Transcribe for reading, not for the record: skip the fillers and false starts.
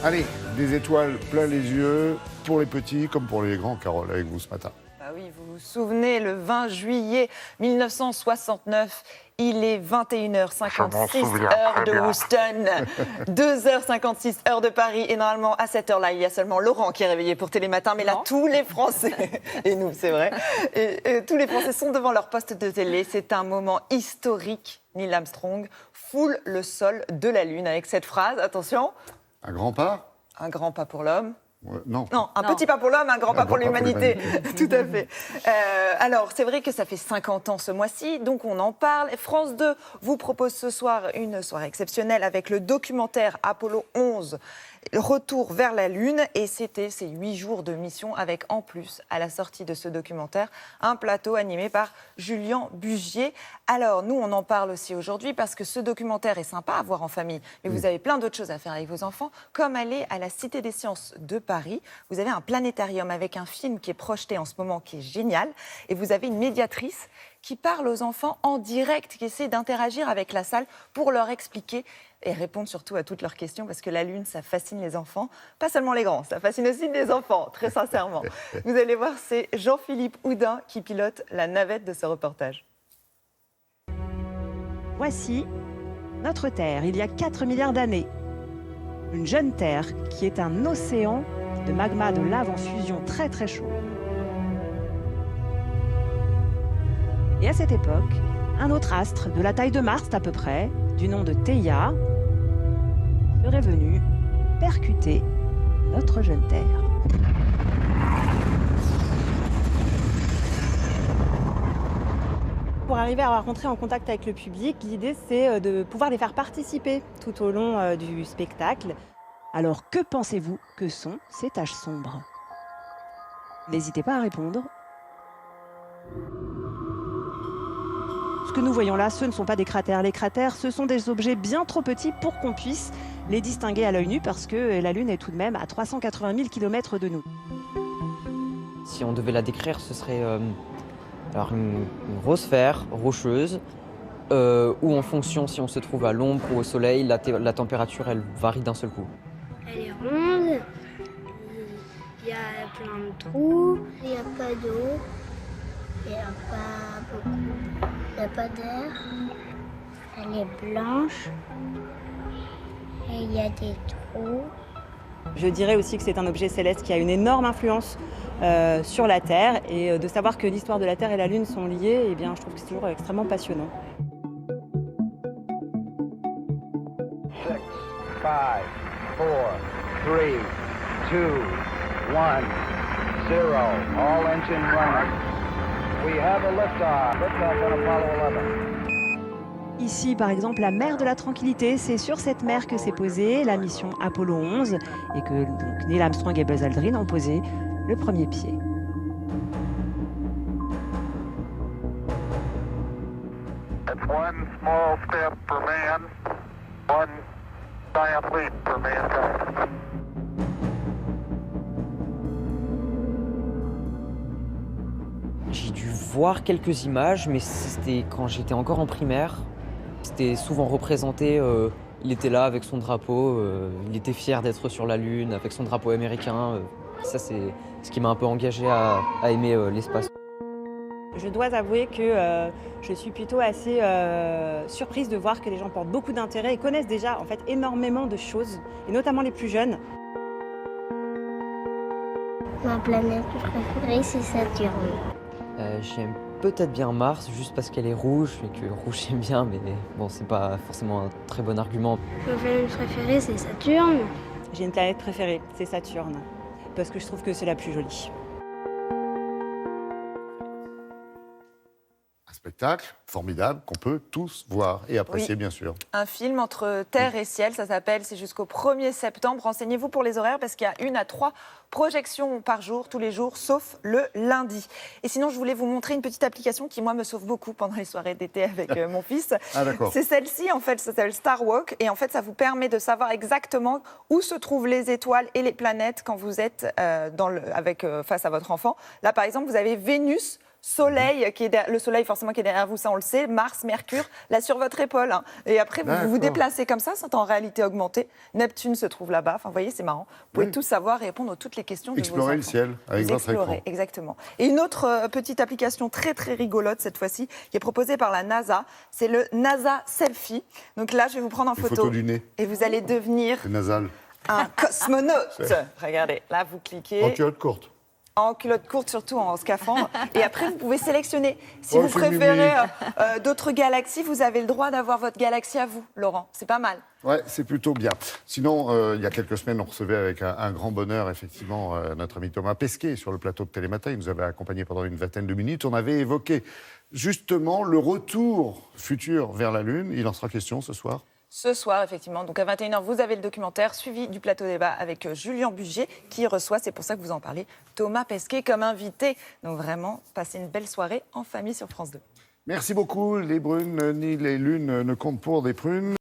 Allez, des étoiles plein les yeux, pour les petits comme pour les grands, Carole, avec vous ce matin. Ah oui, vous vous souvenez, le 20 juillet 1969, il est 21h56, heure de Houston, 2h56, heure de Paris. Et normalement, à cette heure-là, il y a seulement Laurent qui est réveillé pour Télématin. Mais là, tous les Français, et nous, c'est vrai, et tous les Français sont devant leur poste de télé. C'est un moment historique. Neil Armstrong foule le sol de la Lune avec cette phrase, attention. Un grand pas ? Un grand pas pour l'homme. Non, Petit pas pour l'homme, un grand pas pour l'humanité. l'humanité. Tout à fait. Alors, c'est vrai que ça fait 50 ans ce mois-ci, donc on en parle. France 2 vous propose ce soir une soirée exceptionnelle avec le documentaire Apollo 11, Retour vers la Lune. Et c'était ces 8 jours de mission avec, en plus, à la sortie de ce documentaire, un plateau animé par Julien Bugier. Alors, nous, on en parle aussi aujourd'hui parce que ce documentaire est sympa à voir en famille, mais vous avez plein d'autres choses à faire avec vos enfants, comme aller à la Cité des Sciences de Paris. Vous avez un planétarium avec un film qui est projeté en ce moment, qui est génial, et vous avez une médiatrice qui parle aux enfants en direct, qui essaie d'interagir avec la salle pour leur expliquer et répondre surtout à toutes leurs questions, parce que la Lune, ça fascine les enfants, pas seulement les grands, ça fascine aussi les enfants, très sincèrement. Vous allez voir, c'est Jean-Philippe Houdin qui pilote la navette de ce reportage. Voici notre Terre, il y a 4 milliards d'années. Une jeune Terre qui est un océan de magma, de lave en fusion très très chaud. Et à cette époque, un autre astre de la taille de Mars à peu près, du nom de Theia, serait venu percuter notre jeune Terre. Pour arriver à rentrer en contact avec le public, l'idée c'est de pouvoir les faire participer tout au long du spectacle. Alors que pensez-vous que sont ces taches sombres ? N'hésitez pas à répondre. Ce que nous voyons là, ce ne sont pas des cratères. Les cratères, ce sont des objets bien trop petits pour qu'on puisse les distinguer à l'œil nu parce que la Lune est tout de même à 380 000 km de nous. Si on devait la décrire, ce serait une grosse sphère rocheuse où en fonction si on se trouve à l'ombre ou au soleil, la température elle varie d'un seul coup. Elle est ronde, il y a plein de trous, il n'y a pas d'eau, il n'y a pas beaucoup, il n'y a pas d'air. Elle est blanche et il y a des trous. Je dirais aussi que c'est un objet céleste qui a une énorme influence sur la Terre et de savoir que l'histoire de la Terre et la Lune sont liées, eh bien, je trouve que c'est toujours extrêmement passionnant. 6, 5, 4, 3, 2, 1, 0. All engine running. We have a liftoff. Liftoff on Apollo 11. Ici, par exemple, la mer de la Tranquillité, c'est sur cette mer que s'est posée la mission Apollo 11 et que donc, Neil Armstrong et Buzz Aldrin ont posé le premier pied. It's one small step for man, one giant leap for mankind. J'ai dû voir quelques images, mais c'était quand j'étais encore en primaire. C'était souvent représenté, il était là avec son drapeau, il était fier d'être sur la Lune avec son drapeau américain. Ça, c'est ce qui m'a un peu engagé à aimer l'espace. Je dois avouer que je suis plutôt assez surprise de voir que les gens portent beaucoup d'intérêt et connaissent déjà en fait énormément de choses, et notamment les plus jeunes. Ma planète préférée, c'est Saturne. J'aime peut-être bien Mars, juste parce qu'elle est rouge et que rouge j'aime bien, mais bon, c'est pas forcément un très bon argument. Ma planète préférée, c'est Saturne. J'ai une planète préférée, c'est Saturne, parce que je trouve que c'est la plus jolie. Un spectacle formidable qu'on peut tous voir et apprécier, bien sûr. Un film entre terre et ciel, ça s'appelle, c'est jusqu'au 1er septembre. Renseignez-vous pour les horaires parce qu'il y a 1 à 3 projections par jour, tous les jours, sauf le lundi. Et sinon, je voulais vous montrer une petite application qui, moi, me sauve beaucoup pendant les soirées d'été avec mon fils. Ah, d'accord. C'est celle-ci, en fait, ça s'appelle Star Walk. Et en fait, ça vous permet de savoir exactement où se trouvent les étoiles et les planètes quand vous êtes face à votre enfant. Là, par exemple, vous avez Vénus Soleil, le Soleil forcément qui est derrière vous, ça on le sait, Mars, Mercure, là sur votre épaule. Hein. Et après, vous vous déplacez comme ça, c'est en réalité augmenté. Neptune se trouve là-bas. Enfin, vous voyez, c'est marrant. Vous pouvez tout savoir et répondre à toutes les questions de vos enfants. Explorer le ciel avec votre écran. Exactement. Et une autre petite application très très rigolote cette fois-ci, qui est proposée par la NASA, c'est le NASA Selfie. Donc là, je vais vous prendre en photo du nez. et vous allez devenir C'est nasal. un cosmonaute. Regardez, là vous cliquez. En culotte courte. En culotte courte, surtout en scaphandre. Et après, vous pouvez sélectionner. Si Oh, vous c'est préférez d'autres galaxies, vous avez le droit d'avoir votre galaxie à vous, Laurent. C'est pas mal. Ouais, c'est plutôt bien. Sinon, il y a quelques semaines, on recevait avec un grand bonheur, effectivement, notre ami Thomas Pesquet sur le plateau de Télématin. Il nous avait accompagnés pendant une vingtaine de minutes. On avait évoqué justement le retour futur vers la Lune. Il en sera question ce soir. Ce soir, effectivement. Donc à 21h, vous avez le documentaire suivi du plateau débat avec Julien Bugier qui reçoit, c'est pour ça que vous en parlez, Thomas Pesquet comme invité. Donc vraiment, passez une belle soirée en famille sur France 2. Merci beaucoup. Les brunes ni les lunes ne comptent pour des prunes.